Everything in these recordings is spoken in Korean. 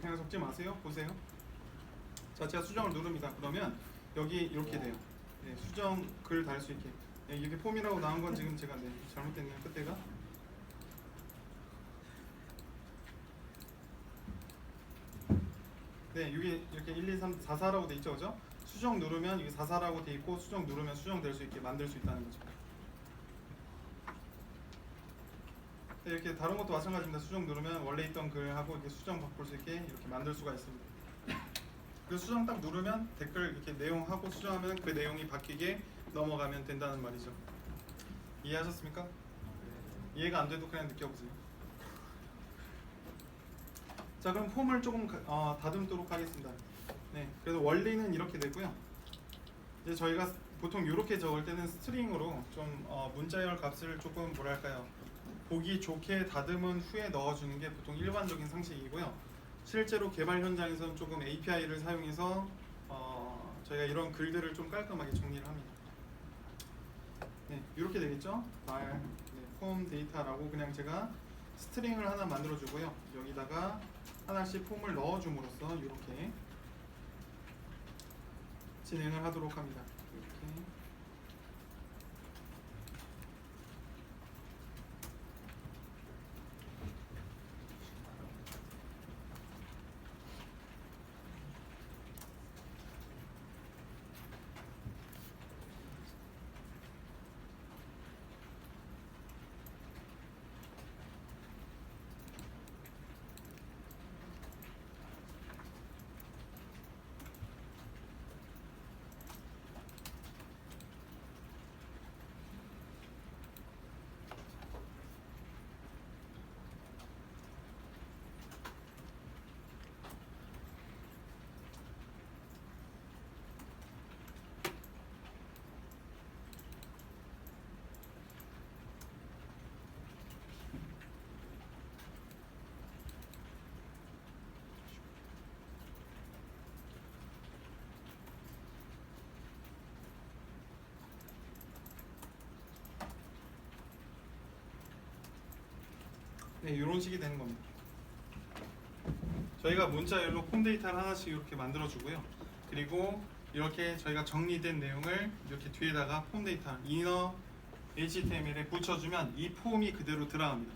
그냥 적지 마세요. 보세요. 자, 제가 수정을 누릅니다. 그러면 여기 이렇게 돼요. 네, 수정 글 달 수 있게. 네, 이게 폼이라고 나온 건 지금 제가 잘못됐네요. 끝에가. 네, 여기 이렇게 1, 2, 3, 4, 4라고 돼 있죠, 그죠? 수정 누르면 이게 4, 4라고 돼 있고 수정 누르면 수정될 수 있게 만들 수 있다는 거죠. 네, 이렇게 다른 것도 마찬가지입니다. 수정 누르면 원래 있던 글하고 이렇게 수정 바꿀 수 있게 이렇게 만들 수가 있습니다. 그 수정 딱 누르면 댓글 이렇게 내용하고 수정하면 그 내용이 바뀌게 넘어가면 된다는 말이죠. 이해하셨습니까? 이해가 안 돼도 그냥 느껴보세요. 자, 그럼 폼을 조금 다듬도록 하겠습니다. 네, 그래서 원리는 이렇게 되고요. 이제 저희가 보통 이렇게 적을 때는 스트링으로 좀 문자열 값을 조금 뭐랄까요, 보기 좋게 다듬은 후에 넣어주는 게 보통 일반적인 상식이고요. 실제로 개발 현장에서는 조금 API를 사용해서 저희가 이런 글들을 좀 깔끔하게 정리를 합니다. 네, 이렇게 되겠죠? 네, 폼 데이터라고 그냥 제가 스트링을 하나 만들어주고요. 여기다가 하나씩 폼을 넣어줌으로써 이렇게 진행을 하도록 합니다. 이렇게. 네, 이런 식이 되는 겁니다. 저희가 문자열로 폼 데이터를 하나씩 이렇게 만들어 주고요. 그리고 이렇게 저희가 정리된 내용을 이렇게 뒤에다가 폼 데이터 이너 HTML에 붙여주면 이 폼이 그대로 들어갑니다.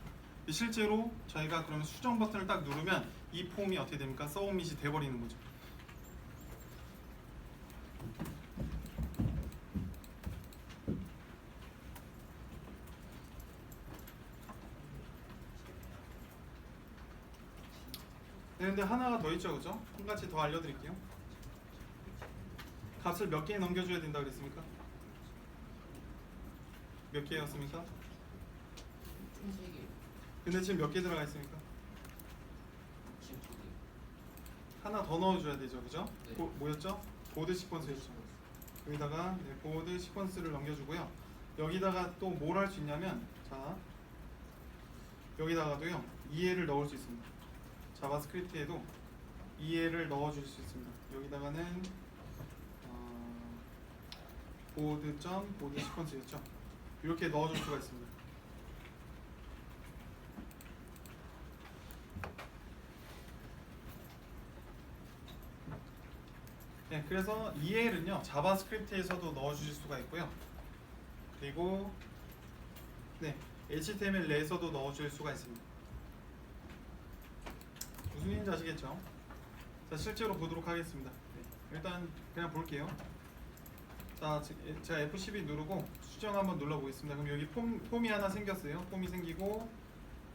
실제로 저희가 그러면 수정 버튼을 딱 누르면 이 폼이 어떻게 됩니까? 서브밋이 돼버리는 거죠. 네, 근데 하나가 더 있죠, 그죠? 한 가지 더 알려드릴게요. 값을 몇 개 넘겨줘야 된다 그랬습니까? 몇 개였습니까? 근데 지금 몇 개 들어가 있습니까? 하나 더 넣어줘야 되죠, 그죠? 네. 뭐였죠? 보드 시퀀스였죠. 여기다가 보드 시퀀스를 넘겨주고요. 여기다가 또 뭘 할 수 있냐면, 자, 여기다가도요 이해를 넣을 수 있습니다. 자바스크립트에도 이해를 넣어줄 수 있습니다. 여기다가는 보드 시퀀스였죠. 이렇게 넣어줄 수가 있습니다. 네, 그래서 EL은요 자바스크립트에서도 넣어주실 수가 있고요. 그리고 네, HTML 내에서도 넣어줄 수가 있습니다. 무슨 일인지 아시겠죠? 자, 실제로 보도록 하겠습니다. 네, 일단 그냥 볼게요. 자, 제가 F12 누르고 수정 한번 눌러보겠습니다. 그럼 여기 폼이 하나 생겼어요. 폼이 생기고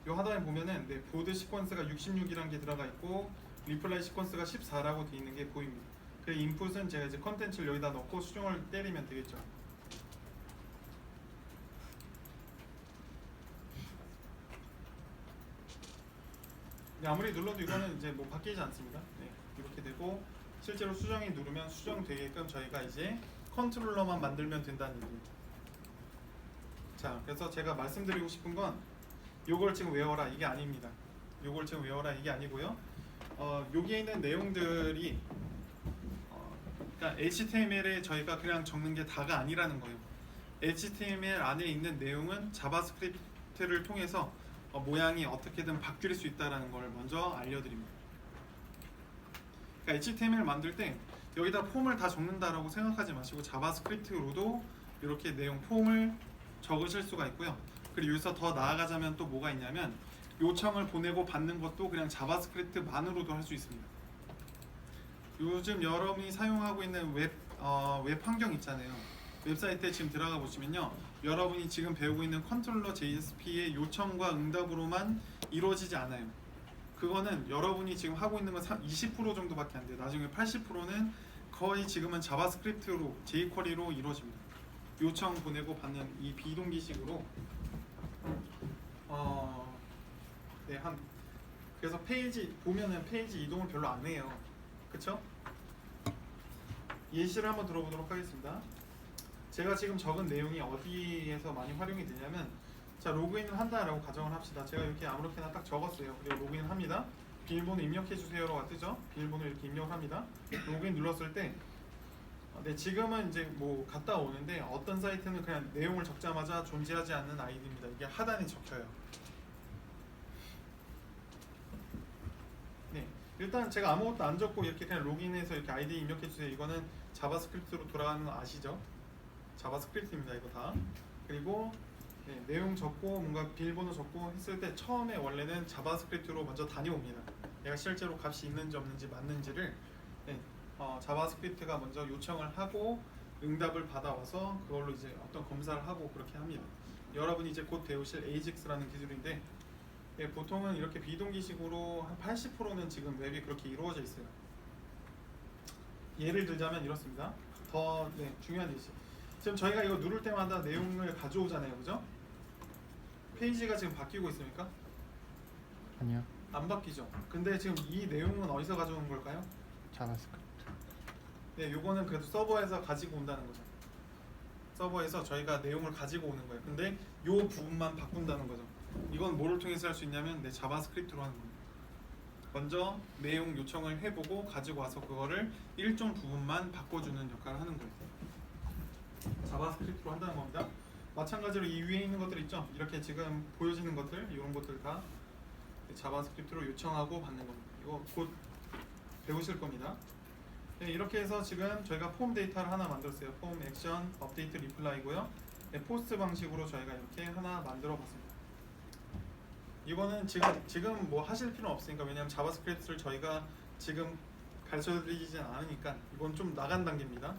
요 하단에 보면은 보드 시퀀스가 66이라는 게 들어가 있고 리플라이 시퀀스가 14라고 되어 있는 게 보입니다. 그 인풋은 제가 이제 컨텐츠를 여기다 넣고 수정을 때리면 되겠죠. 아무리 눌러도 이거는 이제 뭐 바뀌지 않습니다. 네, 이렇게 되고 실제로 수정이 누르면 수정되게끔 저희가 이제 컨트롤러만 만들면 된다는 얘기예요. 자, 그래서 제가 말씀드리고 싶은 건 요걸 지금 외워라 이게 아닙니다. 요걸 지금 외워라 이게 아니고요. 여기에 있는 내용들이 그러니까 HTML에 저희가 그냥 적는 게 다가 아니라는 거예요. HTML 안에 있는 내용은 자바스크립트를 통해서 모양이 어떻게든 바뀔 수 있다는 걸 먼저 알려드립니다. 그러니까 HTML 만들 때 여기다 폼을 다 적는다라고 생각하지 마시고 자바스크립트로도 이렇게 내용 폼을 적으실 수가 있고요. 그리고 여기서 더 나아가자면 또 뭐가 있냐면 요청을 보내고 받는 것도 그냥 자바스크립트만으로도 할 수 있습니다. 요즘 여러분이 사용하고 있는 웹 환경 있잖아요. 웹사이트에 지금 들어가 보시면요, 여러분이 지금 배우고 있는 컨트롤러 JSP의 요청과 응답으로만 이루어지지 않아요. 그거는 여러분이 지금 하고 있는 건 20% 정도밖에 안 돼요. 나중에 80%는 거의 지금은 자바스크립트로 jQuery로 이루어집니다. 요청 보내고 받는 이 비동기식으로 네, 그래서 페이지 보면은 페이지 이동을 별로 안 해요. 그쵸? 예시를 한번 들어보도록 하겠습니다. 제가 지금 적은 내용이 어디에서 많이 활용이 되냐면, 자, 로그인을 한다라고 가정을 합시다. 제가 이렇게 아무렇게나 딱 적었어요. 그리고 로그인을 합니다. 비밀번호 입력해주세요라고 뜨죠. 비밀번호 이렇게 입력을 합니다. 로그인 눌렀을 때 네, 지금은 이제 뭐 갔다 오는데, 어떤 사이트는 그냥 내용을 적자마자 존재하지 않는 아이디입니다. 이게 하단에 적혀요. 네, 일단 제가 아무것도 안 적고 이렇게 그냥 로그인해서 이렇게 아이디 입력해주세요. 이거는 자바스크립트로 돌아가는 거 아시죠? 자바스크립트입니다. 이거 다. 그리고 네, 내용 적고 뭔가 비밀번호 적고 했을 때 처음에 원래는 자바스크립트로 먼저 다녀옵니다. 내가 실제로 값이 있는지 없는지 맞는지를 네, 자바스크립트가 먼저 요청을 하고 응답을 받아와서 그걸로 이제 어떤 검사를 하고 그렇게 합니다. 여러분이 이제 곧 배우실 AJAX라는 기술인데, 네, 보통은 이렇게 비동기식으로 한 80%는 지금 웹이 그렇게 이루어져 있어요. 예를 들자면 이렇습니다. 더 중요한 예시. 지금 저희가 이거 누를 때마다 내용을 가져오잖아요, 그죠? 페이지가 지금 바뀌고 있습니까? 아니요. 안 바뀌죠. 근데 지금 이 내용은 어디서 가져온 걸까요? 자바스크립트. 네, 요거는 그래도 서버에서 가지고 온다는 거죠. 서버에서 저희가 내용을 가지고 오는 거예요. 근데 요 부분만 바꾼다는 거죠. 이건 뭐를 통해서 할 수 있냐면 자바스크립트로 하는 겁니다. 먼저 내용 요청을 해보고 가지고 와서 그거를 일정 부분만 바꿔주는 역할을 하는 거예요. 자바스크립트로 한다는 겁니다. 마찬가지로 이 위에 있는 것들 있죠? 이렇게 지금 보여지는 것들, 이런 것들 다 자바스크립트로 요청하고 받는 겁니다. 이거 곧 배우실 겁니다. 네, 이렇게 해서 지금 저희가 폼 데이터를 하나 만들었어요. 폼 액션 업데이트 리플라이고요. 네, 포스트 방식으로 저희가 이렇게 하나 만들어 봤습니다. 이거는 지금 뭐 하실 필요는 없으니까, 왜냐하면 자바스크립트를 저희가 지금 가르쳐드리진 않으니까 이건 좀 나간 단계입니다.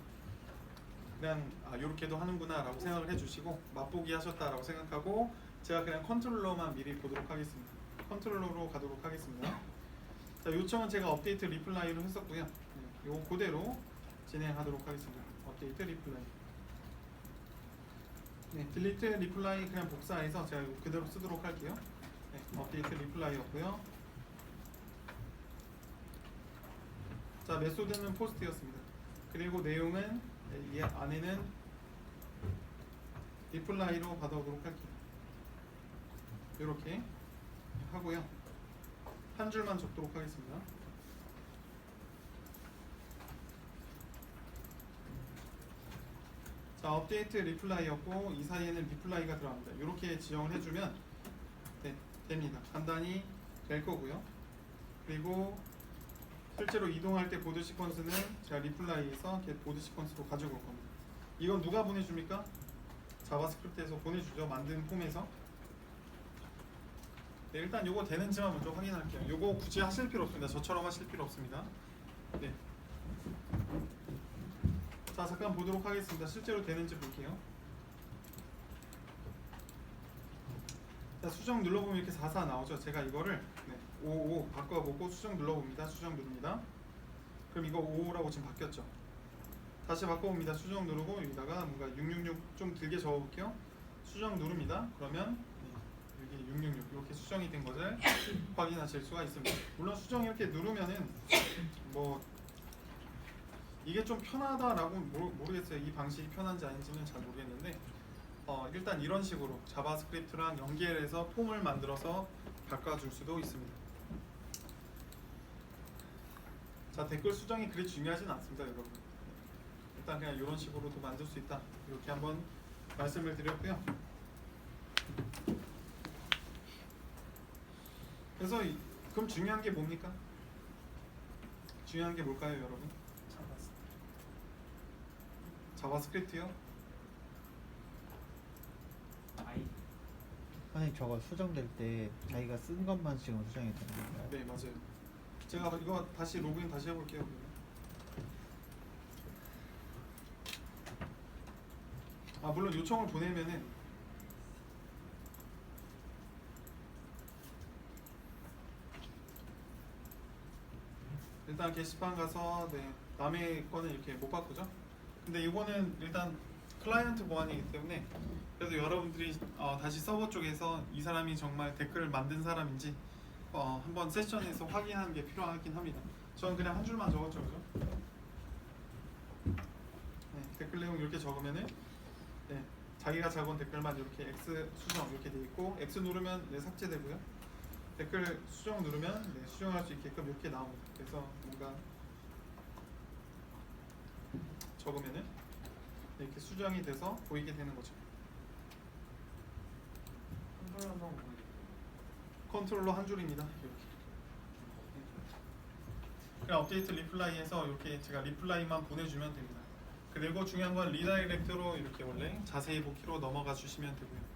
그냥 이렇게도 하는구나 라고 생각을 해주시고 맛보기 하셨다라고 생각하고, 제가 그냥 컨트롤러만 미리 보도록 하겠습니다. 컨트롤러로 가도록 하겠습니다. 자, 요청은 제가 업데이트 리플라이로 했었고요. 네, 요 그대로 진행하도록 하겠습니다. 업데이트 리플라이. 네, 딜리트 리플라이 그냥 복사해서 제가 그대로 쓰도록 할게요. 네, 업데이트 리플라이였고요. 자, 메소드는 포스트였습니다. 그리고 내용은 이 안에는 리플라이로 받아오도록 할게요. 이렇게 하고요. 한 줄만 적도록 하겠습니다. 자, 업데이트 리플라이였고 이 사이에는 리플라이가 들어갑니다. 이렇게 지정을 해주면 네, 됩니다. 간단히 될 거고요. 그리고 실제로 이동할 때 보드 시퀀스는 제가 리플라이에서 보드 시퀀스로 가지고 올 겁니다. 이건 누가 보내줍니까? 자바스크립트에서 보내주죠. 만든 폼에서. 네, 일단 요거 되는지만 먼저 확인할게요. 요거 굳이 하실 필요 없습니다. 저처럼 하실 필요 없습니다. 네. 자, 잠깐 보도록 하겠습니다. 실제로 되는지 볼게요. 자, 수정 눌러보면 이렇게 44 나오죠. 제가 이거를 55 바꿔보고 수정 눌러봅니다. 수정 누릅니다. 그럼 이거 55라고 지금 바뀌었죠. 다시 바꿔봅니다. 수정 누르고 여기다가 뭔가 666 좀 길게 적어볼게요. 수정 누릅니다. 그러면 여기 666 이렇게 수정이 된 것을 확인하실 수가 있습니다. 물론 수정 이렇게 누르면은 뭐 이게 좀 편하다라고 모르겠어요. 이 방식이 편한지 아닌지는 잘 모르겠는데 일단 이런 식으로 자바스크립트랑 연결해서 폼을 만들어서 바꿔줄 수도 있습니다. 자, 댓글 수정이 그리 중요하진 않습니다, 여러분. 일단 그냥 이런 식으로도 만들 수 있다, 이렇게 한번 말씀을 드렸고요. 그래서 그럼 중요한 게 뭡니까? 중요한 게 뭘까요, 여러분? 자바스크립트요? 선생님 저거 수정될 때 자기가 쓴 것만 지금 수정이 되는 건가요? 네, 맞아요. 제가 이거 다시 로그인 다시 해볼게요. 아, 물론 요청을 보내면은 일단 게시판 가서 네, 남의 거는 이렇게 못 바꾸죠. 근데 이거는 일단 클라이언트 보안이기 때문에 그래도 여러분들이 다시 서버 쪽에서 이 사람이 정말 댓글을 만든 사람인지 한번 세션에서 확인하는 게 필요하긴 합니다. 저는 그냥 한 줄만 적었죠, 그죠? 네, 댓글 내용 이렇게 적으면은 네, 자기가 적은 댓글만 이렇게 X 수정 이렇게 돼 있고 X 누르면 네, 삭제되고요. 댓글 수정 누르면 네, 수정할 수 있게끔 이렇게 나옵니다. 그래서 뭔가 적으면은 이렇게 수정이 돼서 보이게 되는 거죠. 컨트롤러 한 줄입니다. 이렇게. 그냥 업데이트 리플라이에서 이렇게 제가 리플라이만 보내주면 됩니다. 그리고 중요한 건 리다이렉트로 이렇게 원래 자세히 보기로 넘어가 주시면 되고요.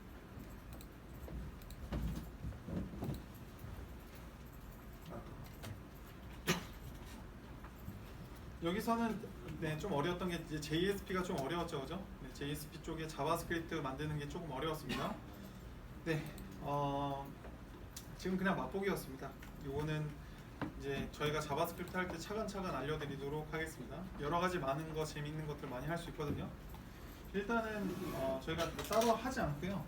여기서는 네, 좀 어려웠던 게 이제 JSP가 좀 어려웠죠, 그죠? 네, JSP 쪽에 자바스크립트 만드는 게 조금 어려웠습니다. 네, 지금 그냥 맛보기였습니다. 요거는 이제 저희가 자바스크립트 할 때 차근차근 알려드리도록 하겠습니다. 여러 가지 많은 거 재밌는 것들 많이 할 수 있거든요. 일단은 저희가 뭐 따로 하지 않고요.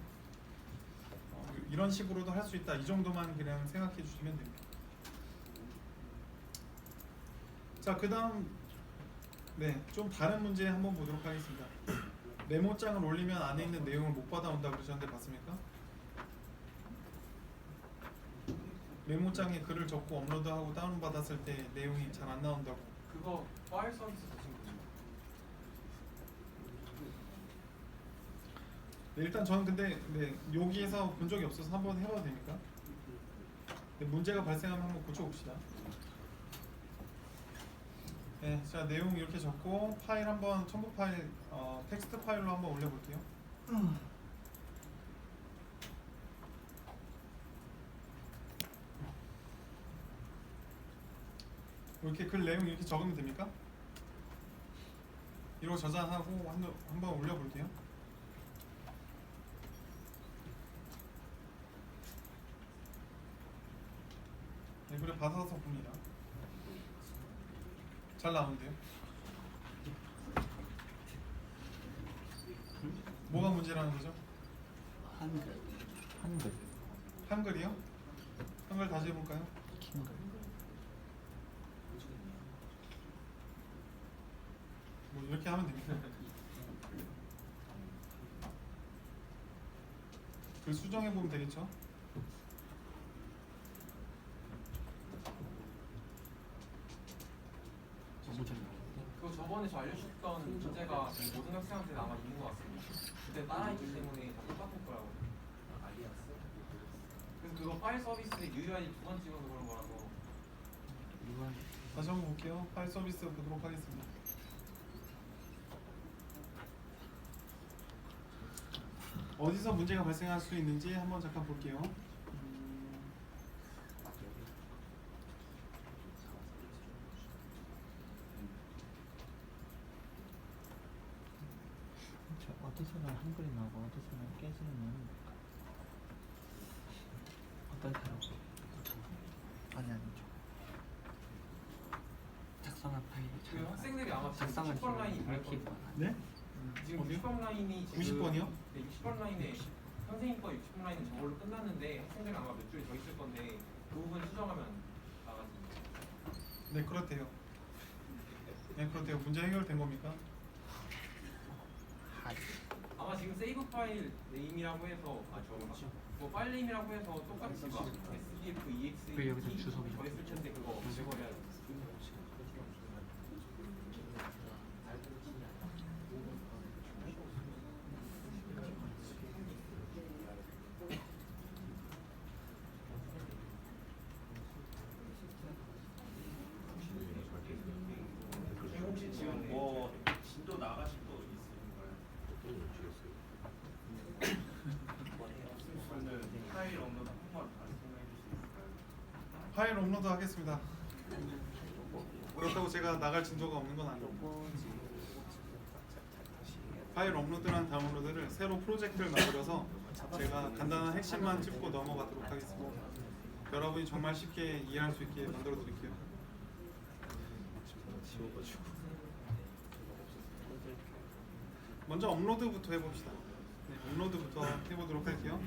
이런 식으로도 할 수 있다. 이 정도만 그냥 생각해 주시면 됩니다. 자, 그다음 네, 좀 다른 문제 한번 보도록 하겠습니다. 메모장을 올리면 안에 있는 내용을 못 받아온다 그러셨는데 맞습니까? 메모장에 글을 적고 업로드하고 다운받았을 때 내용이 잘 안 나온다고. 그거 파일 서비스 보신 분이요? 네, 일단 저는 근데 네, 여기에서 본 적이 없어서 한번 해봐도 됩니까? 네, 문제가 발생하면 한번 고쳐봅시다. 네, 자 내용 이렇게 적고 파일 한번 첨부 파일 텍스트 파일로 한번 올려볼게요. 이렇게 글 내용 이렇게 적으면 됩니까? 이러고 저장하고 한번 올려볼게요. 네, 그래 받아서 봅니다. 잘 나오는데요? 뭐가 문제라는 거죠? 한글. 한글이요? 한글 다시 해볼까요? 킹글. 뭐 이렇게 하면 됩니다. 그 수정해 보면 되겠죠? 그거 저번에 저 알려주셨던 문제가 모든 학생한테 아마 있는 것 같습니다. 그때 따라했기 때문에 다 똑같을 거라고. 그래서 그거 파일 서비스에 UUID 2번 찍어서 그런 거라서. 다시 한번 볼게요. 파일 서비스 보도록 하겠습니다. 어디서 문제가 발생할 수 있는지 한번 잠깐 볼게요. 저 어디서는 한글이 나오고 어디서는 깨지는 어떤 사람? 아니죠. 작성한 파일이 그 학생들이 아마 지금 작성한 60번 라인이 갈 키보드 거예요. 네? 지금 어디요? 60번 라인이 지금 90번이요? 네, 60번 라인에 선생님 거 60번 라인은 저걸로 끝났는데 학생들은 아마 몇 줄이 더 있을 건데 그 부분 수정하면 나가집니다. 네, 그렇대요. 네, 그렇대요. 문제 해결된 겁니까? 아마 지금 세이브 파일 네임이라고 해서 뭐 파일 네임이라고 해서 똑같이 막 SDF, EXE, 왜 여기서 주소가 더 있을 텐데 그거 제거해야 돼. 파일 업로드 하겠습니다. 그렇다고 제가 나갈 진도가 없는 건 아니고 파일 업로드랑 다운로드를 새로 프로젝트를 만들어서 제가 간단한 핵심만 짚고 넘어가도록 하겠습니다. 여러분이 정말 쉽게 이해할 수 있게 만들어 드릴게요. 먼저 업로드부터 해봅시다. 네, 업로드부터 해보도록 할게요.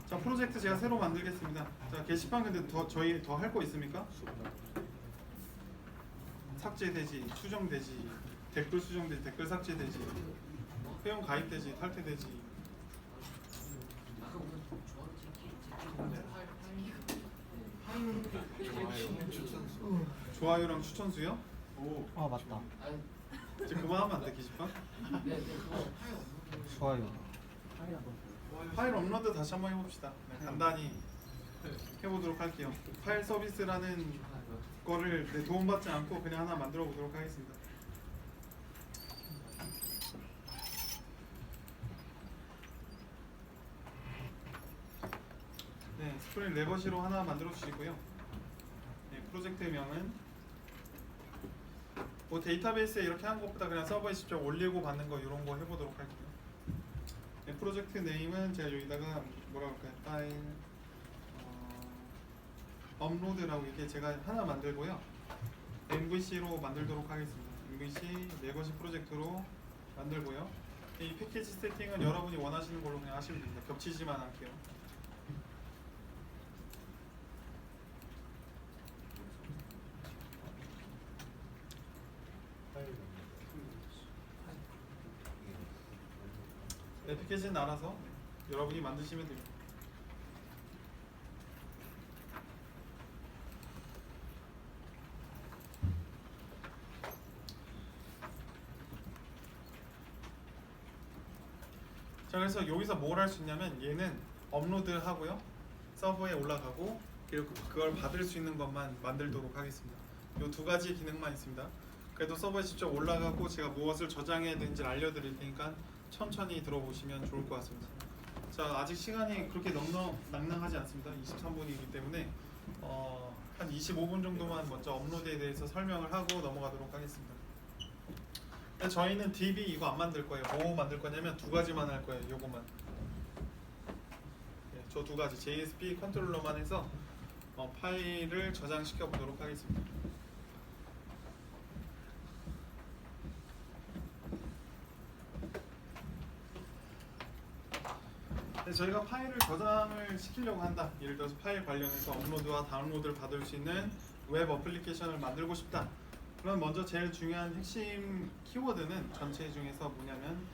자, 프로젝트 제가 새로 만들겠습니다. 자, 게시판 근데 저희 더 할 거 있습니까? 삭제되지, 추정되지, 댓글 수정되지, 댓글 삭제되지, 회원 가입되지, 탈퇴되지. 좋아요랑 추천수요? 아 맞다. 이제 그만하면 안 돼, 게시판? 좋아요. 파일 업로드 다시 한번 해봅시다. 네, 간단히 해보도록 할게요. 파일 서비스라는 거를 도움받지 않고 그냥 하나 만들어 보도록 하겠습니다. 네, 스프링 레거시로 하나 만들어 주시고요. 네, 프로젝트명은 뭐 데이터베이스에 이렇게 하는 것보다 그냥 서버에 직접 올리고 받는 거 이런 거 해보도록 할게요. 네, 프로젝트 네임은 제가 여기다가 뭐라 할까요? 파일 업로드라고 이렇게 제가 하나 만들고요. MVC로 만들도록 하겠습니다. MVC 레거시 프로젝트로 만들고요. 이 패키지 세팅은 여러분이 원하시는 걸로 그냥 하시면 됩니다. 겹치지만 않게요. 네, 패키지는 알아서 여러분이 만드시면 됩니다. 자, 그래서 여기서 뭘 할 수 있냐면 얘는 업로드 하고요, 서버에 올라가고, 그리고 그걸 받을 수 있는 것만 만들도록 하겠습니다. 이 두 가지 기능만 있습니다. 그래도 서버에 직접 올라가고 제가 무엇을 저장해야 되는지 알려드릴 테니까 천천히 들어보시면 좋을 것 같습니다. 자, 아직 시간이 그렇게 낭낭하지 않습니다. 23분이기 때문에 한 25분 정도만 먼저 업로드에 대해서 설명을 하고 넘어가도록 하겠습니다. 저희는 DB 이거 안 만들 거예요. 뭐 만들 거냐면 두 가지만 할 거예요. 요거만. 네, 저 두 가지 JSP 컨트롤러만 해서 파일을 저장시켜 보도록 하겠습니다. 네, 저희가 파일을 저장을 시키려고 한다. 예를 들어서 파일 관련해서 업로드와 다운로드를 받을 수 있는 웹 어플리케이션을 만들고 싶다. 그럼 먼저 제일 중요한 핵심 키워드는 전체 중에서 뭐냐면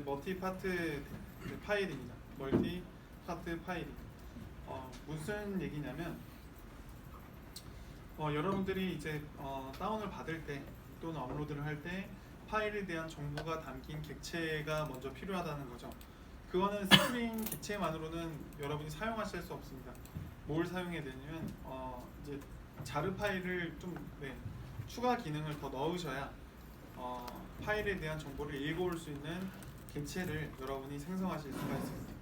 멀티 파트 파일입니다. 멀티 파트 파일. 무슨 얘기냐면 여러분들이 이제 다운을 받을 때 또는 업로드를 할 때 파일에 대한 정보가 담긴 객체가 먼저 필요하다는 거죠. 그거는 스프링 객체만으로는 여러분이 사용하실 수 없습니다. 뭘 사용해야 되냐면 이제 자르 파일을 좀 추가 기능을 더 넣으셔야 파일에 대한 정보를 읽어올 수 있는 객체를 여러분이 생성하실 수가 있습니다.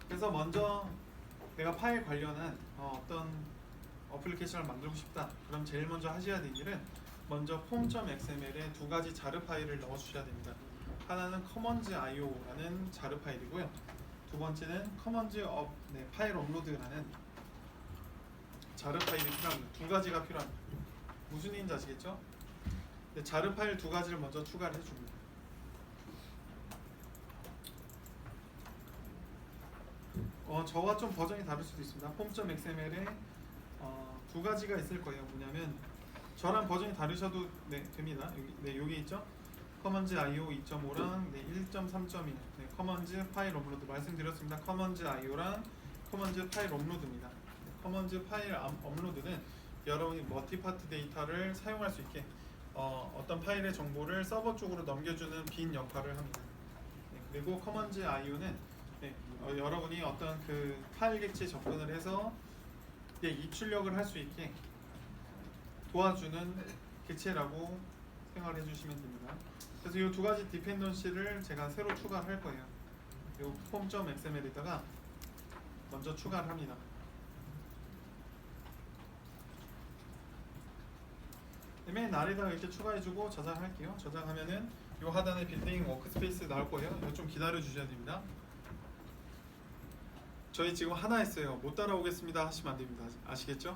그래서 먼저 내가 파일 관련한 어떤 어플리케이션을 만들고 싶다. 그럼 제일 먼저 하셔야 될 일은 먼저 form.xml에 두 가지 자르 파일을 넣어 주셔야 됩니다. 하나는 commons.io라는 자르 파일이고요. 두 번째는 파일 업로드라는 자르 파일이 필요합니다. 두 가지가 필요합니다. 무슨 일인지 아시겠죠? 자르 파일 두 가지를 먼저 추가를 해줍니다. 저와 좀 버전이 다를 수도 있습니다. form.xml에 두 가지가 있을 거예요. 뭐냐면 저랑 버전이 다르셔도 됩니다. 여기 있죠? commons.io 2.5랑 1.3.2 commons 파일 업로드 말씀드렸습니다. commons.io랑 commons 파일 업로드입니다. commons 파일 업로드는 여러분이 멀티파트 데이터를 사용할 수 있게 어떤 파일의 정보를 서버 쪽으로 넘겨주는 빈 역할을 합니다. 그리고 commons.io는 여러분이 어떤 그 파일 객체에 접근을 해서 입출력을 할 수 있게 도와주는 객체라고 생각을 해주시면 됩니다. 그래서 이 두 가지 디펜던시를 제가 새로 추가를 할 거예요. 이 form.xml에다가 먼저 추가를 합니다. 맨 아래다가 이렇게 추가해주고 저장할게요. 저장하면은 요 하단에 빌딩 워크스페이스 나올 거예요. 이거 좀 기다려 주셔야 됩니다. 저희 지금 하나 했어요. 못 따라오겠습니다 하시면 안 됩니다. 아시겠죠?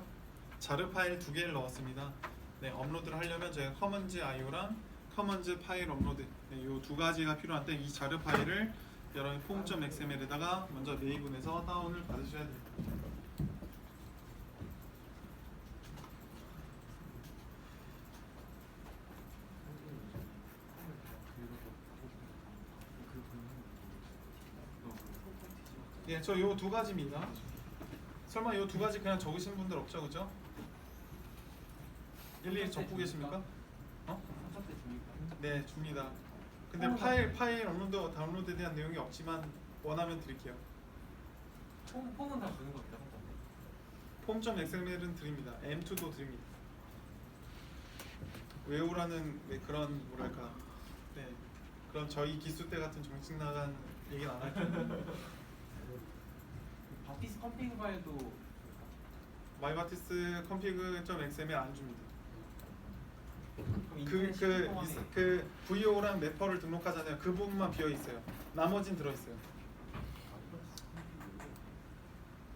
자르 파일 2개를 넣었습니다. 네, 업로드를 하려면 저희가 커먼즈 IO랑 커먼즈 파일 업로드 네, 요 두 가지가 필요한데 이 자르 파일을 여러분 form.xml에다가 먼저 네이븐에서 다운을 받으셔야 됩니다. 예, 저 요 두 가지입니다. 설마 요 두 가지 그냥 적으신 분들 없죠, 그죠? 일일이 적고 계십니까? 어? 때 줍니까? 네, 줍니다. 근데 어, 파일 업로드 다운로드에 대한 내용이 없지만 원하면 드릴게요. 폼은 다 주는 겁니다. form.xml은 드립니다. M2도 드립니다. 외우라는 네, 그런 뭐랄까, 네, 그런 저희 기수 때 같은 정식 나간 얘기는 안 할게요. 바티스 컴피그 파일도 마이바티스 config.xml 안 줍니다. 그럼 인터넷 시스템 동안에 그 VO랑 매퍼를 등록하잖아요. 그 부분만 비어 있어요. 나머진 들어 있어요.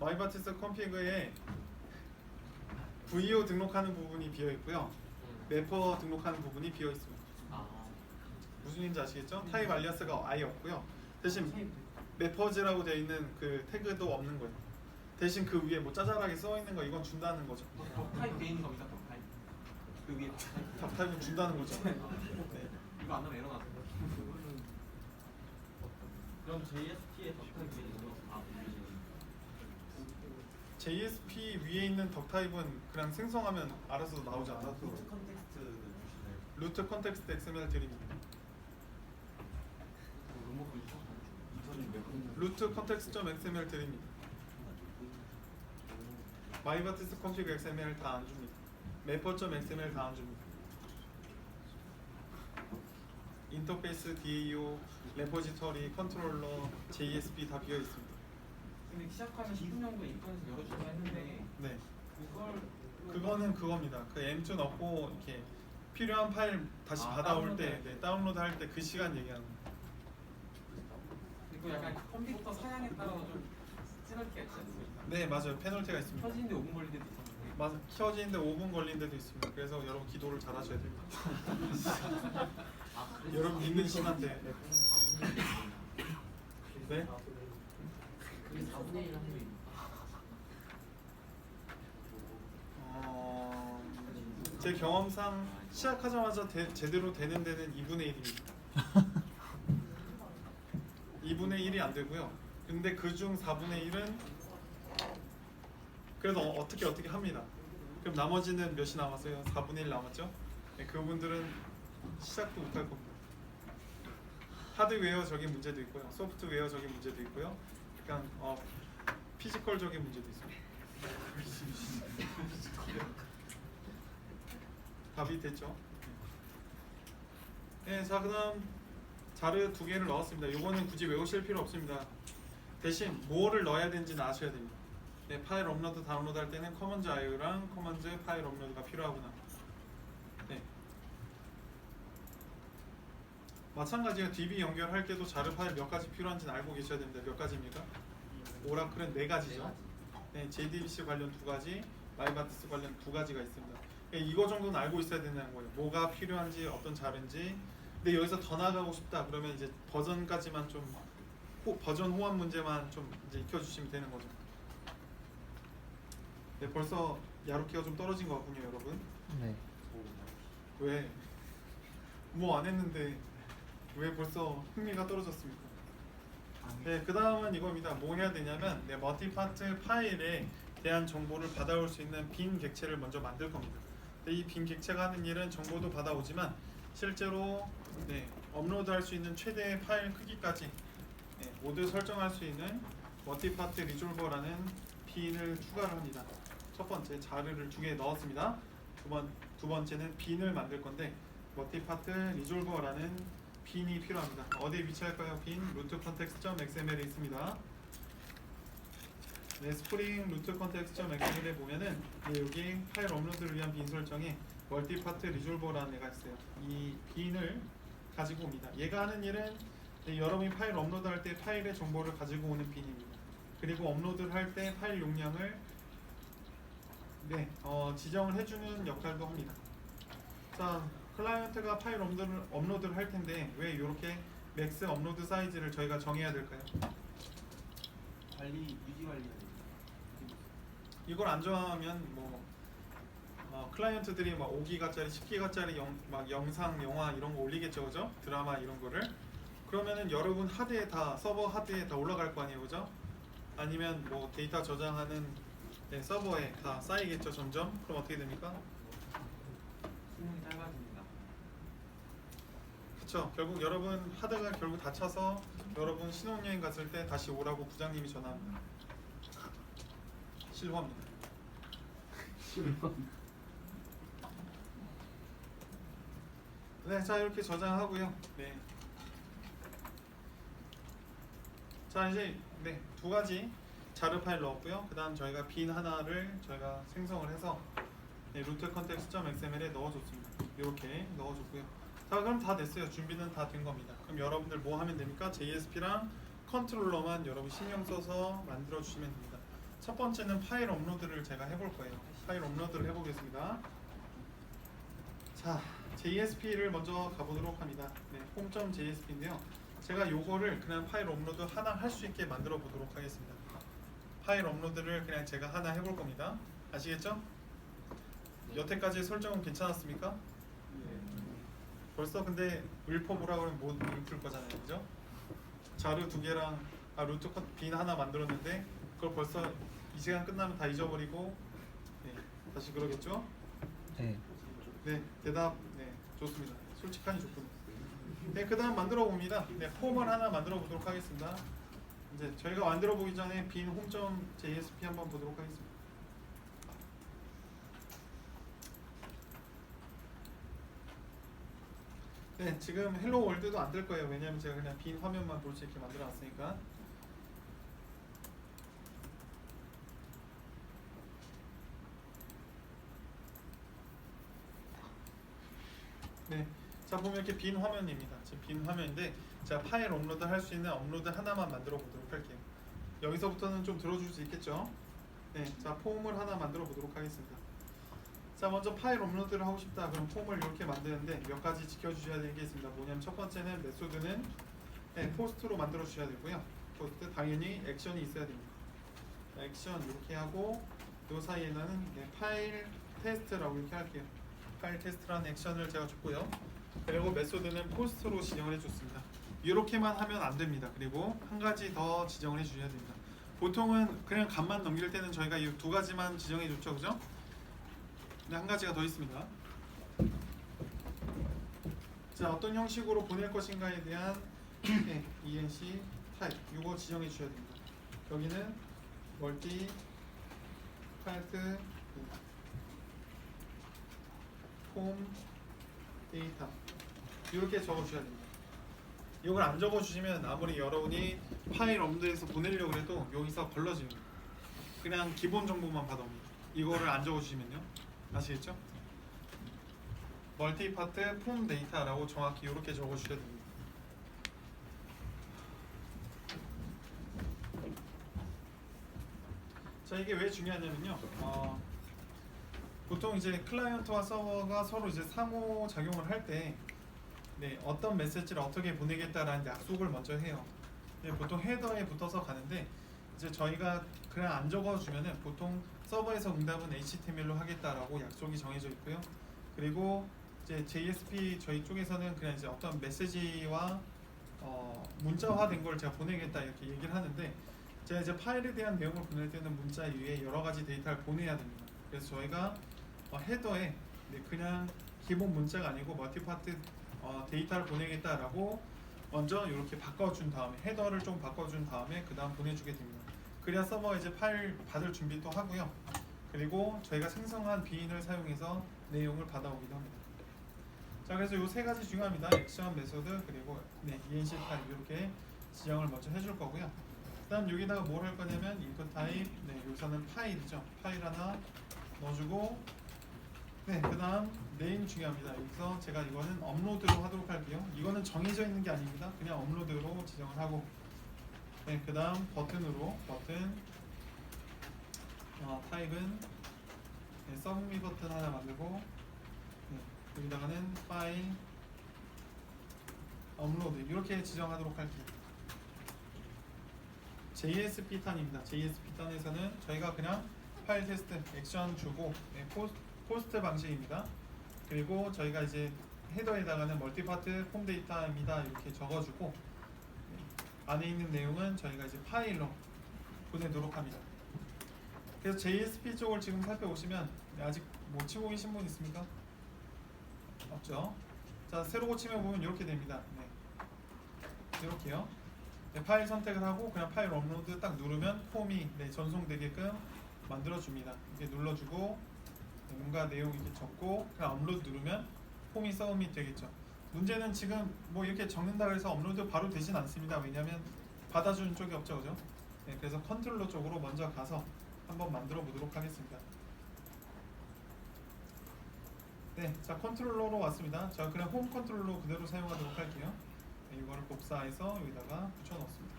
마이바티스 config에 VO 등록하는 부분이 비어 있고요. 매퍼 등록하는 부분이 비어 있습니다. 무슨 얘기인지 아시겠죠? 타입 알리아스가 아예 없고요. 대신 매퍼즈라고 되어 있는 그 태그도 없는 거예요. 대신 그 위에 뭐 짜잘하게 써 있는 거 이건 준다는 거죠. 덕타입 돼 있는 겁니다. 덕타입. 그 위에 덕타입. 답타입은 준다는 거죠. 네. 이거 안 나면 에러 나서. 그럼 JSP에 덕타입 위에 있는 거 JSP 위에 있는 덕타입은 그냥 생성하면 알아서 나오지 않아서 루트 컨텍스트는 주시나요? 루트 컨텍스트 XML 드립니다. 루트 컨텍스트.xml 드립니다. 마이바티스 config XML 다 안 줍니다. 매퍼.xml 다 안 줍니다. 인터페이스, DAO, 레포지터리, 컨트롤러, JSP 다 비어 있습니다. 근데 시작하면 10분 정도 인터넷에서 열어주긴 했는데 네, 그걸 그거는 그겁니다. 그 M2 넣고 이렇게 필요한 파일 다시 아, 받아올 때, 다운로드. 네, 다운로드 할 때 그 시간 얘기하는 거예요. 이거 약간 컴퓨터 사양에 따라서 좀 페널티가 있지 않습니까? 네, 맞아요. 페널티가 있습니다. 켜지는데 5분 걸릴 때도 있었는데 맞아, 켜지는데 5분 걸린 데도 있습니다. 그래서 여러분 기도를 잘 하셔야 됩니다. 여러분 믿는 신한테. 네? 그게 4분의 1 확률이 제 경험상 시작하자마자 제대로 되는 데는 2분의 1입니다. 2분의 1이 안 되고요. 근데 그중 4분의 1은 그래도 어떻게 합니다. 그럼 나머지는 몇이 남았어요? 4분의 1 남았죠? 네, 그분들은 시작도 못 할 겁니다. 하드웨어적인 문제도 있고요. 소프트웨어적인 문제도 있고요. 약간 피지컬적인 문제도 있습니다. 답이 됐죠? 네, 자 그다음 자르 2개를 넣었습니다. 요거는 굳이 외우실 필요 없습니다. 대신 뭐를 넣어야 되는지는 아셔야 됩니다. 네, 파일 업로드 다운로드 할 때는 커먼즈 IO랑 커먼즈 파일 업로드가 필요하구나. 네. 마찬가지로 DB 연결할 때도 자르 파일 몇 가지 필요한지는 알고 계셔야 됩니다. 몇 가지입니까? 오라클은 4가지죠. 네, JDBC 관련 2가지, 마이바티스 관련 2가지가 있습니다. 이거 정도는 알고 있어야 된다는 거예요. 뭐가 필요한지, 어떤 자르인지. 근데 여기서 더 나가고 싶다 그러면 이제 버전까지만 좀 버전 호환 문제만 좀 이제 익혀주시면 되는 거죠. 네, 벌써 야루키가 좀 떨어진 것 같군요, 여러분. 네. 왜? 뭐 안 했는데 왜 벌써 흥미가 떨어졌습니까? 네, 그 다음은 이겁니다. 뭐 해야 되냐면 멀티파트 파일에 대한 정보를 받아올 수 있는 빈 객체를 먼저 만들 겁니다. 이 빈 객체가 하는 일은 정보도 받아오지만 실제로 업로드할 수 있는 최대의 파일 크기까지 모두 설정할 수 있는 멀티파트 리졸버라는 빈을 추가를 합니다. 첫 번째 자르를 2개 넣었습니다. 두 번째는 빈을 만들 건데 멀티파트 리졸버라는 빈이 필요합니다. 어디에 위치할까요? 빈 루트 컨텍스트.xml에 있습니다. 네, 스프링 루트 컨텍스트.xml에 보면은 여기 파일 업로드를 위한 빈 설정에 멀티파트 리졸버라는 애가 있어요. 이 빈을 가지고 옵니다. 얘가 하는 일은 여러분이 파일 업로드할 때 파일의 정보를 가지고 오는 빈입니다. 그리고 업로드를 할 때 파일 용량을 지정을 해주는 역할도 합니다. 자, 클라이언트가 파일 업로드를 할 텐데 왜 이렇게 맥스 업로드 사이즈를 저희가 정해야 될까요? 유지 관리는 이걸 안 정하면 클라이언트들이 막 5기가짜리, 10기가짜리 막 영상, 영화 이런 거 올리겠죠, 그죠? 드라마 이런 거를. 그러면은 여러분 하드에 다 서버 하드에 다 올라갈 거 아니에요, 그죠? 아니면 뭐 데이터 저장하는 서버에 다 쌓이겠죠, 점점. 그럼 어떻게 됩니까? 수명이 짧아집니다. 그쵸. 결국 여러분 하드가 결국 다쳐서 여러분 신혼여행 갔을 때 다시 오라고 부장님이 전화합니다. 실화입니다. 네, 자 이렇게 저장하고요. 네. 자 이제 두 가지 자르 파일 넣었고요. 그다음 저희가 빈 하나를 저희가 생성을 해서 루트 컨텍스트.xml에 넣어줬습니다. 이렇게 넣어줬고요. 자 그럼 다 됐어요. 준비는 다 된 겁니다. 그럼 여러분들 뭐 하면 됩니까? JSP랑 컨트롤러만 여러분 신경 써서 만들어 주시면 됩니다. 첫 번째는 파일 업로드를 제가 해볼 거예요. 파일 업로드를 해보겠습니다. 자, JSP를 먼저 가보도록 합니다. home.jsp인데요. 제가 요거를 그냥 파일 업로드 하나 할 수 있게 만들어 보도록 하겠습니다. 파일 업로드를 그냥 제가 하나 해볼 겁니다. 아시겠죠? 여태까지 설정은 괜찮았습니까? 벌써 근데 읊어보라 그러면 못 읊을 거잖아요, 그죠? 자료 2개랑 루트 빈 하나 만들었는데 그걸 벌써 이 시간 끝나면 다 잊어버리고 다시 그러겠죠? 네. 네, 대답 좋습니다. 솔직하니 좋군요. 그 다음 만들어 봅니다. 폼을 하나 만들어 보도록 하겠습니다. 이제 저희가 만들어 보기 전에 빈 home.jsp 한번 보도록 하겠습니다. 네, 지금 헬로 월드도 안 뜰 거예요. 왜냐하면 제가 그냥 빈 화면만 볼 수 있게 만들어 놨으니까. 네, 자 보면 이렇게 빈 화면입니다. 지금 빈 화면인데 제가 파일 업로드 할 수 있는 업로드 하나만 만들어 보도록 할게요. 여기서부터는 좀 들어줄 수 있겠죠? 네, 자 폼을 하나 만들어 보도록 하겠습니다. 자 먼저 파일 업로드를 하고 싶다. 그럼 폼을 이렇게 만드는데 몇 가지 지켜주셔야 되는 게 있습니다. 뭐냐면 첫 번째는 메소드는 포스트로 만들어 주셔야 되고요. 포스트 당연히 액션이 있어야 됩니다. 액션 이렇게 하고 요 사이에는 파일 테스트라고 이렇게 할게요. 파일 테스트라는 액션을 제가 줬고요. 그리고 메소드는 포스트로 지정을 해줬습니다. 이렇게만 하면 안 됩니다. 그리고 한 가지 더 지정을 해주셔야 됩니다. 보통은 그냥 값만 넘길 때는 저희가 이 두 가지만 지정해 줬죠, 그죠? 근데 한 가지가 더 있습니다. 자, 어떤 형식으로 보낼 것인가에 대한 ENC 타입 이거 지정해 주셔야 됩니다. 여기는 멀티 파트 폼 데이터 이렇게 적어주셔야 됩니다. 이걸 안 적어주시면 아무리 여러분이 파일 업로드해서 보내려고 해도 여기서 걸러집니다. 그냥 기본 정보만 받아옵니다. 이거를 안 적어주시면요. 아시겠죠? 멀티파트 폼 데이터라고 정확히 이렇게 적어주셔야 됩니다. 자, 이게 왜 중요하냐면요. 보통 이제 클라이언트와 서버가 서로 이제 상호 작용을 할 때 어떤 메시지를 어떻게 보내겠다라는 약속을 먼저 해요. 보통 헤더에 붙어서 가는데 이제 저희가 그냥 안 적어주면은 보통 서버에서 응답은 HTML로 하겠다라고 약속이 정해져 있고요. 그리고 이제 JSP 저희 쪽에서는 그냥 이제 어떤 메시지와 문자화된 걸 제가 보내겠다 이렇게 얘기를 하는데 제가 이제 파일에 대한 내용을 보낼 때는 문자 위에 여러 가지 데이터를 보내야 됩니다. 그래서 저희가 헤더에 그냥 기본 문자가 아니고 멀티파트 데이터를 보내겠다라고 먼저 이렇게 바꿔준 다음에 헤더를 좀 바꿔준 다음에 그 다음 보내주게 됩니다. 그래야 서버가 이제 파일 받을 준비도 하고요. 그리고 저희가 생성한 빈을 사용해서 내용을 받아오기도 합니다. 자, 그래서 이 세 가지 중요합니다. 액션, 메소드, 그리고 ENC 타입 이렇게 지정을 먼저 해줄 거고요. 그 다음 여기다가 뭘 할 거냐면 인풋 타입, 여기서는 파일이죠. 파일 하나 넣어주고 그 다음 내용이 중요합니다. 여기서 제가 이거는 업로드로 하도록 할게요. 이거는 정해져 있는 게 아닙니다. 그냥 업로드로 지정을 하고, 네, 그 다음 버튼으로 타입은 네, 서브미 버튼 하나 만들고, 네, 여기다가는 파일 업로드 이렇게 지정하도록 할게요. JSP 탄입니다. JSP 탄에서는 저희가 그냥 파일 테스트 액션 주고, 네, 포스트 방식입니다. 그리고 저희가 이제 헤더에다가는 멀티파트 폼 데이터입니다 이렇게 적어주고, 네, 안에 있는 내용은 저희가 이제 파일로 보내도록 합니다. 그래서 JSP 쪽을 지금 살펴보시면, 네, 아직 못 치고 계신 분 있습니까? 없죠? 자, 새로 고치면 보면 이렇게 됩니다. 네, 이렇게요. 네, 파일 선택을 하고 그냥 파일 업로드 딱 누르면 폼이 네, 전송되게끔 만들어줍니다. 이렇게 눌러주고, 네, 뭔가 내용 이렇게 적고 그냥 업로드 누르면 폼이 서브밋 되겠죠. 문제는 지금 뭐 이렇게 적는다 해서 업로드 바로 되진 않습니다. 왜냐하면 받아주는 쪽이 없죠, 그죠? 네, 그래서 컨트롤러 쪽으로 먼저 가서 한번 만들어 보도록 하겠습니다. 네, 자, 컨트롤러로 왔습니다. 자, 그냥 홈 컨트롤러 그대로 사용하도록 할게요. 네, 이거를 복사해서 여기다가 붙여 넣습니다.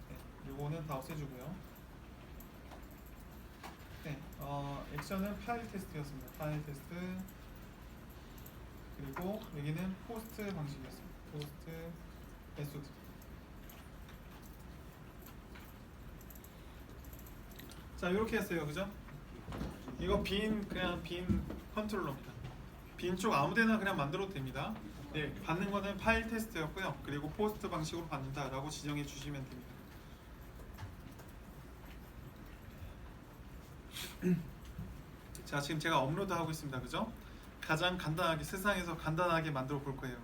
네, 요거는 다 없애주고요. 네, 액션은 파일 테스트였습니다. 파일 테스트. 그리고 여기는 포스트 방식이었습니다. 포스트 메소드. 자, 이렇게 했어요, 그죠? 이거 그냥 빈 컨트롤러입니다. 빈 쪽 아무데나 그냥 만들어도 됩니다. 네, 받는 거는 파일 테스트였고요. 그리고 포스트 방식으로 받는다라고 지정해 주시면 됩니다. 자, 지금 제가 업로드 하고 있습니다, 그죠? 가장 간단하게, 세상에서 간단하게 만들어 볼 거예요.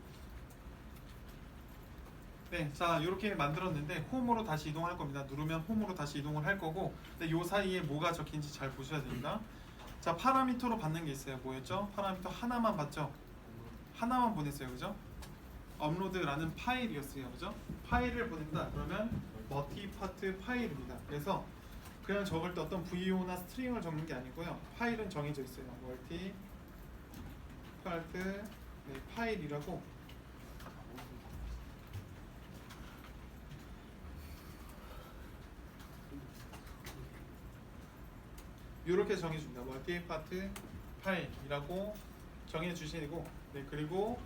네, 자, 이렇게 만들었는데 홈으로 다시 이동할 겁니다. 누르면 홈으로 다시 이동을 할 거고, 근데 요 사이에 뭐가 적힌지 잘 보셔야 됩니다. 자, 파라미터로 받는 게 있어요. 뭐였죠? 파라미터 하나만 받죠? 하나만 보냈어요, 그죠? 업로드라는 파일이었어요, 그죠? 파일을 보낸다 그러면 멀티파트 파일입니다. 그래서 그냥 적을 때 어떤 VO나 스트링을 적는 게 아니고요. 파일은 정해져 있어요. 멀티파트 네, 파일이라고. 이렇게 정해줍니다. 멀티파트 파일이라고 정해주시고, 네, 그리고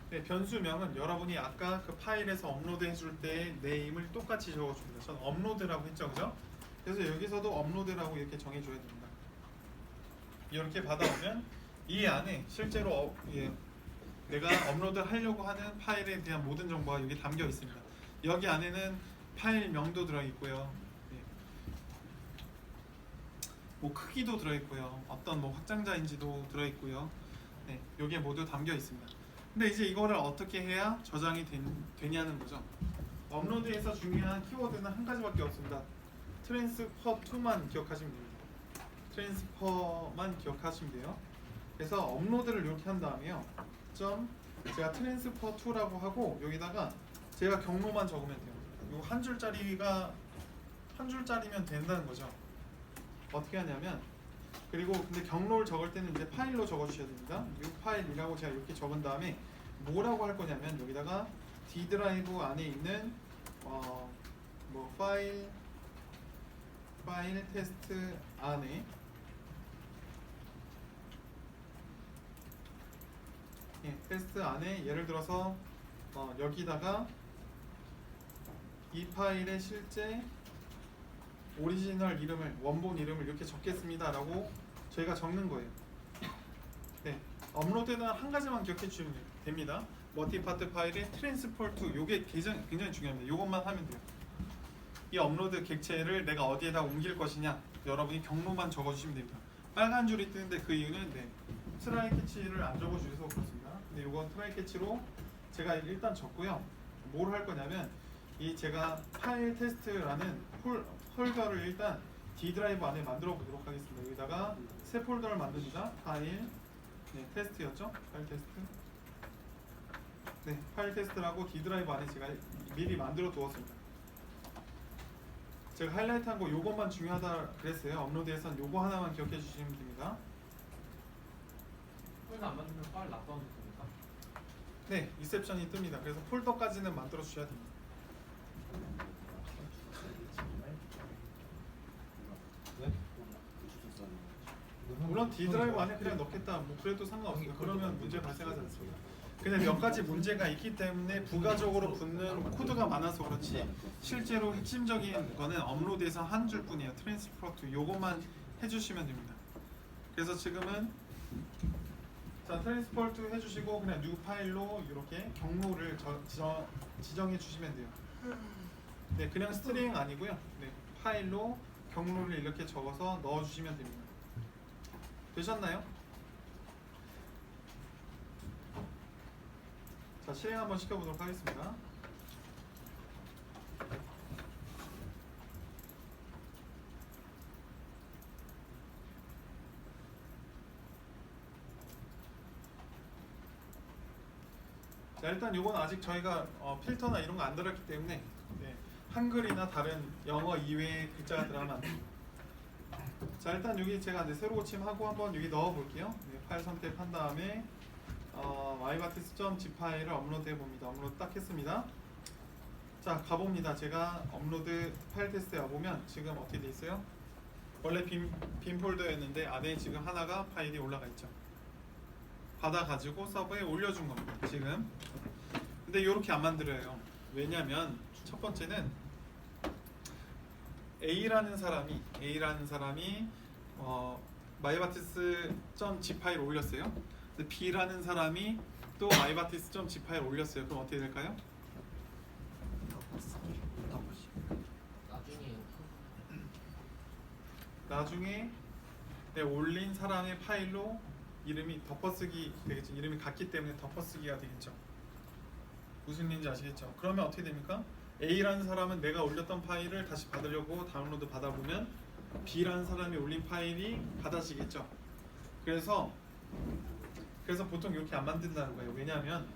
네, 변수명은 여러분이 아까 그 파일에서 업로드 해줄 때 네임을 똑같이 적어줍니다. 전 업로드라고 했죠, 그죠? 그래서 여기서도 업로드라고 이렇게 정해줘야 됩니다. 이렇게 받아오면 이 안에 실제로 내가 업로드 하려고 하는 파일에 대한 모든 정보가 여기 담겨 있습니다. 여기 안에는 파일명도 들어있고요. 뭐 크기도 들어있고요. 어떤 뭐 확장자인지도 들어있고요. 네, 여기에 모두 담겨 있습니다. 근데 이제 이거를 어떻게 해야 저장이 되냐는 거죠. 업로드에서 중요한 키워드는 한 가지밖에 없습니다. 트랜스퍼2만 기억하시면 됩니다. 트랜스퍼만 기억하시면 돼요. 그래서 업로드를 이렇게 한 다음에요. 제가 트랜스퍼2라고 하고 여기다가 제가 경로만 적으면 돼요. 이거 한 줄짜리면 된다는 거죠. 어떻게 하냐면, 그리고 근데 경로를 적을 때는 이제 파일로 적어주셔야 됩니다. 이 파일이라고 제가 이렇게 적은 다음에 뭐라고 할 거냐면 여기다가 D 드라이브 안에 있는 뭐 파일 테스트 안에 테스트 안에 예를 들어서 여기다가 이 파일의 실제 오리지널 이름을, 원본 이름을 이렇게 적겠습니다 라고 저희가 적는 거예요. 네, 업로드는 한 가지만 기억해 주시면 됩니다. 멀티파트 파일의 트랜스퍼2, 요게 굉장히 중요합니다. 요것만 하면 돼요. 이 업로드 객체를 내가 어디에다 옮길 것이냐, 여러분이 경로만 적어 주시면 됩니다. 빨간 줄이 뜨는데 그 이유는 트라이 캐치를 안 적어 주셔서 그렇습니다. 근데 요건 트라이 캐치로 제가 일단 적고요. 뭘 할 거냐면 이 제가 파일 테스트라는 폴더를 일단 D 드라이브 안에 만들어 보도록 하겠습니다. 여기다가 새 폴더를 만듭니다. 파일 테스트였죠? 파일 테스트. 네, 파일 테스트라고 D 드라이브 안에 제가 미리 만들어 두었습니다. 제가 하이라이트한 거 요것만 중요하다 그랬어요. 업로드에선 요거 하나만 기억해 주시면 됩니다. 폴더 안 만들면 파일 놔둬도 됩니까? 네, 리셉션이 뜹니다. 그래서 폴더까지는 만들어 주셔야 됩니다. 물론 D 드라이브 안에 그냥 넣겠다. 뭐 그래도 상관없어요. 그러면 문제 발생하지 않습니다. 그냥 몇 가지 문제가 있기 때문에 부가적으로 붙는 코드가 많아서 그렇지 실제로 핵심적인 거는 업로드에서 한 줄뿐이에요. 트랜스퍼 투 요것만 해주시면 됩니다. 그래서 지금은 자 트랜스퍼 투 해주시고 그냥 뉴 파일로 이렇게 경로를 지정해 주시면 돼요. 네, 그냥 스트링 아니고요. 네, 파일로 경로를 이렇게 적어서 넣어 주시면 됩니다. 되셨나요? 자, 실행 한번 시켜보도록 하겠습니다. 자, 일단 요건 아직 저희가 필터나 이런 거 안 들었기 때문에 네, 한글이나 다른 영어 이외의 글자가 들어가면 안 됩니다. 자, 일단 여기 제가 이제 새로 고침하고 한번 여기 넣어 볼게요. 네, 파일 선택한 다음에 mybatis.zip 파일을 업로드 해봅니다. 업로드 딱 했습니다. 자, 가봅니다. 제가 업로드 파일 테스트에 와보면 지금 어떻게 돼 있어요? 원래 빈 폴더였는데 안에 지금 하나가 파일이 올라가 있죠. 받아가지고 서버에 올려준 겁니다. 지금. 근데 이렇게 안 만들어요. 왜냐면 첫 번째는 A라는 사람이 mybatis.zip 파일 올렸어요. 근데 B라는 사람이 또 mybatis.zip 파일 올렸어요. 그럼 어떻게 될까요? 나중에 네, 올린 사람의 파일로 이름이 덮어쓰기 되겠죠. 이름이 같기 때문에 덮어쓰기가 되겠죠. 무슨 일인지 아시겠죠? 그러면 어떻게 됩니까? A라는 사람은 내가 올렸던 파일을 다시 받으려고 다운로드 받아보면 B라는 사람이 올린 파일이 받아지겠죠. 그래서 보통 이렇게 안 만든다는 거예요. 왜냐하면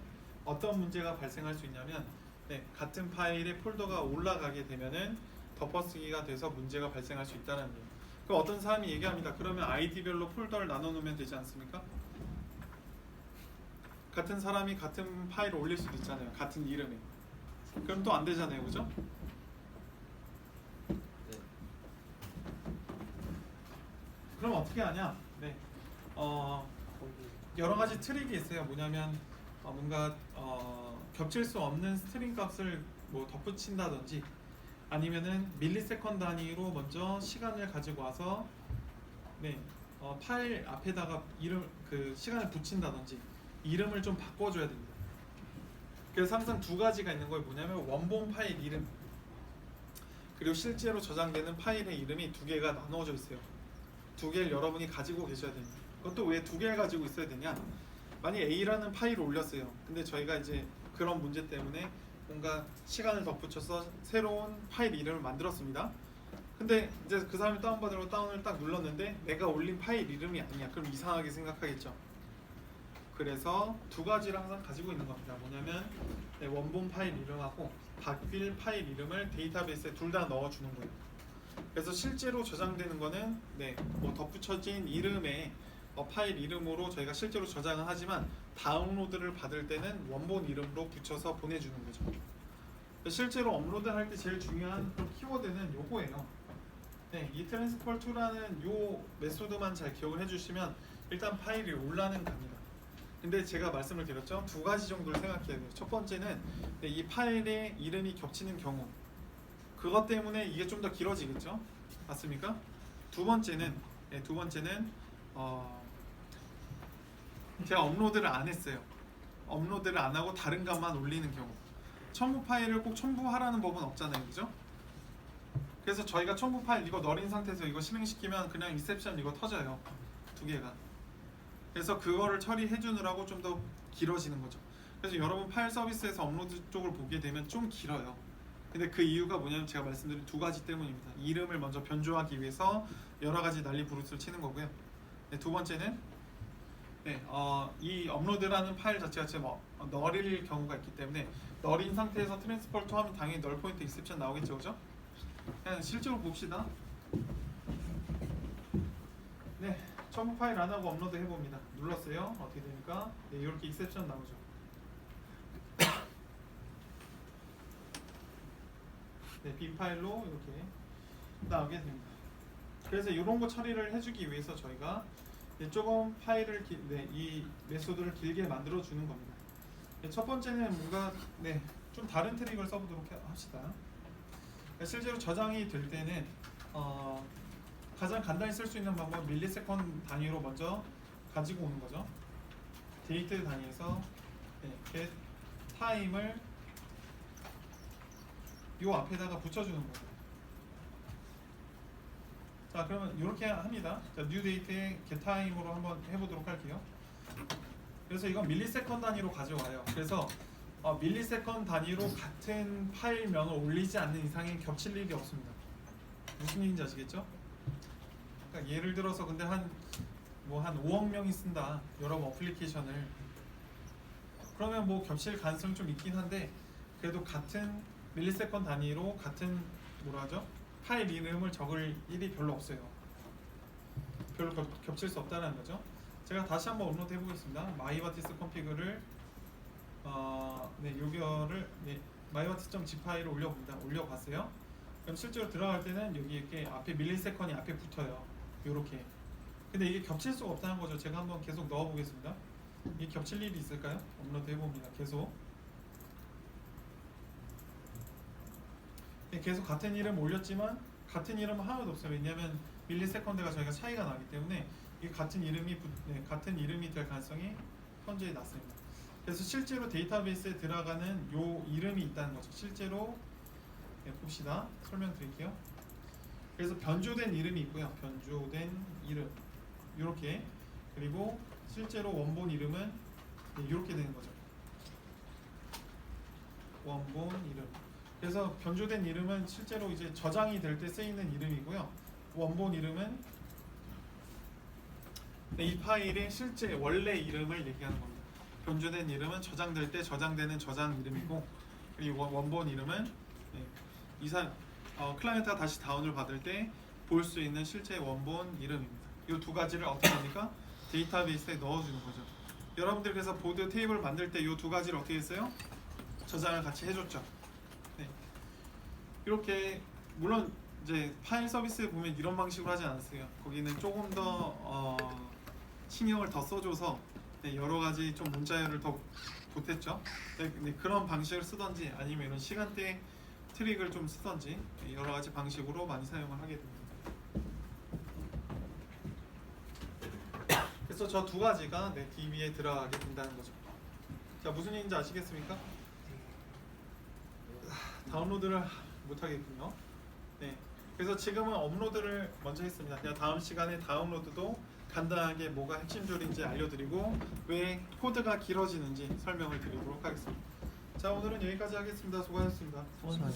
어떤 문제가 발생할 수 있냐면 네, 같은 파일에 폴더가 올라가게 되면은 덮어쓰기가 돼서 문제가 발생할 수 있다는 거예요. 그럼 어떤 사람이 얘기합니다. 그러면 아이디별로 폴더를 나눠 놓으면 되지 않습니까? 같은 사람이 같은 파일을 올릴 수도 있잖아요. 같은 이름에. 그럼 또 안 되잖아요, 그죠? 그럼 어떻게 하냐? 네, 여러 가지 트릭이 있어요. 뭐냐면 뭔가 겹칠 수 없는 스트링 값을 뭐 덧붙인다든지 아니면은 밀리세컨 단위로 먼저 시간을 가지고 와서 네, 파일 앞에다가 이름 그 시간을 붙인다든지 이름을 좀 바꿔줘야 됩니다. 그래서 항상 두 가지가 있는 거예요. 뭐냐면 원본 파일 이름 그리고 실제로 저장되는 파일의 이름이 두 개가 나누어져 있어요. 두 개를 여러분이 가지고 계셔야 됩니다. 그것도 왜 두 개를 가지고 있어야 되냐? 만약 A라는 파일을 올렸어요. 근데 저희가 이제 그런 문제 때문에 뭔가 시간을 덧붙여서 새로운 파일 이름을 만들었습니다. 근데 이제 그 사람이 다운받으려고 다운을 딱 눌렀는데 내가 올린 파일 이름이 아니야. 그럼 이상하게 생각하겠죠. 그래서 두 가지를 항상 가지고 있는 겁니다. 뭐냐면 네, 원본 파일 이름하고 바뀔 파일 이름을 데이터베이스에 둘 다 넣어주는 거예요. 그래서 실제로 저장되는 거는 네, 뭐 덧붙여진 이름의 파일 이름으로 저희가 실제로 저장을 하지만 다운로드를 받을 때는 원본 이름으로 붙여서 보내주는 거죠. 실제로 업로드 할 때 제일 중요한 키워드는 요거예요. 네, 이 트랜스퍼 투라는 요 메소드만 잘 기억을 해주시면 일단 파일이 올라는 갑니다. 근데 제가 말씀을 드렸죠. 두 가지 정도를 생각해야 돼요. 첫 번째는 네, 이 파일의 이름이 겹치는 경우 그것 때문에 이게 좀 더 길어지겠죠. 맞습니까? 두 번째는 제가 업로드를 안 했어요. 업로드를 안 하고 다른 값만 올리는 경우 첨부 파일을 꼭 첨부하라는 법은 없잖아요. 그죠? 그래서 저희가 첨부 파일 이거 넣인 상태에서 이거 실행시키면 그냥 리셉션 이거 터져요. 두 개가. 그래서 그거를 처리해 주느라고 좀 더 길어지는 거죠. 그래서 여러분 파일 서비스에서 업로드 쪽을 보게 되면 좀 길어요. 근데 그 이유가 뭐냐면 제가 말씀드린 두 가지 때문입니다. 이름을 먼저 변조하기 위해서 여러 가지 난리 부르스를 치는 거고요. 네, 두 번째는 네, 이 업로드라는 파일 자체가 지금 널일 경우가 있기 때문에 널인 상태에서 트랜스퍼 투 하면 당연히 널 포인트 익셉션 나오겠죠, 그죠? 그냥 실제로 봅시다. 네, 첨부 파일 안 하고 업로드 해봅니다. 눌렀어요. 어떻게 되니까 네, 이렇게 익셉션 나오죠. 네, 빈 파일로 이렇게 나오게 됩니다. 그래서 이런 거 처리를 해주기 위해서 저희가 조금 파일을 이 메소드를 길게 만들어 주는 겁니다. 첫 번째는 뭔가 좀 다른 트릭을 써보도록 합시다. 실제로 저장이 될 때는 가장 간단히 쓸 수 있는 방법은 밀리세컨드 단위로 먼저 가지고 오는 거죠. 데이트 단위에서 get time을 요 앞에다가 붙여주는 거예요. 자, 그러면 이렇게 합니다. 자, new date에 get time으로 한번 해보도록 할게요. 그래서 이건 밀리세컨드 단위로 가져와요. 그래서 밀리세컨드 단위로 같은 파일명을 올리지 않는 이상엔 겹칠 일이 없습니다. 무슨 얘기인지 아시겠죠? 그러니까 예를 들어서 근데 한 5억 명이 쓴다 여러 어플리케이션을, 그러면 뭐 겹칠 가능성이 좀 있긴 한데 그래도 같은 밀리세컨드 단위로 같은 파일 이름을 적을 일이 별로 없어요. 별로 겹칠 수 없다는 거죠. 제가 다시 한번 업로드 해보겠습니다. 마이바티스 컴피그를 요거를 마이바티스.zip 파일을 올려봤어요. 그럼 실제로 들어갈 때는 여기 이렇게 앞에 밀리세컨이 앞에 붙어요. 요렇게. 근데 이게 겹칠 수가 없다는 거죠. 제가 한번 계속 넣어보겠습니다. 이게 겹칠 일이 있을까요? 업로드 해봅니다. 계속. 계속 같은 이름 올렸지만 같은 이름은 하나도 없어요. 왜냐하면 밀리세컨드가 저희가 차이가 나기 때문에 이 같은 이름이 될 가능성이 현저히 낮습니다. 그래서 실제로 데이터베이스에 들어가는 요 이름이 있다는 거죠. 실제로 봅시다. 설명드릴게요. 그래서 변조된 이름이 있고요. 변조된 이름 이렇게, 그리고 실제로 원본 이름은 이렇게 되는 거죠. 원본 이름. 그래서 변조된 이름은 실제로 이제 저장이 될 때 쓰이는 이름이고요. 원본 이름은 이 파일의 실제 원래 이름을 얘기하는 겁니다. 변조된 이름은 저장될 때 저장되는 저장 이름이고, 그리고 원본 이름은 클라이언트가 다시 다운을 받을 때 볼 수 있는 실제 원본 이름입니다. 이 두 가지를 어떻게 합니까? 데이터베이스에 넣어주는 거죠. 여러분들 그래서 보드 테이블 만들 때 이 두 가지를 어떻게 했어요? 저장을 같이 해줬죠. 이렇게 물론 이제 파일 서비스에 보면 이런 방식으로 하지 않았어요. 거기는 조금 더 신경을 더 써줘서 여러 가지 좀 문자열을 더 보탰죠. 그런 방식을 쓰던지 아니면 이런 시간대 트릭을 좀 쓰던지 여러 가지 방식으로 많이 사용을 하게 됩니다. 그래서 저 두 가지가 DB에 들어가게 된다는 거죠. 자, 무슨 얘기인지 아시겠습니까? 다운로드를 못하겠군요. 그래서 지금은 업로드를 먼저 했습니다. 그냥 다음 시간에 다운로드도 간단하게 뭐가 핵심 조리인지 알려드리고 왜 코드가 길어지는지 설명을 드리도록 하겠습니다. 자, 오늘은 여기까지 하겠습니다. 수고하셨습니다.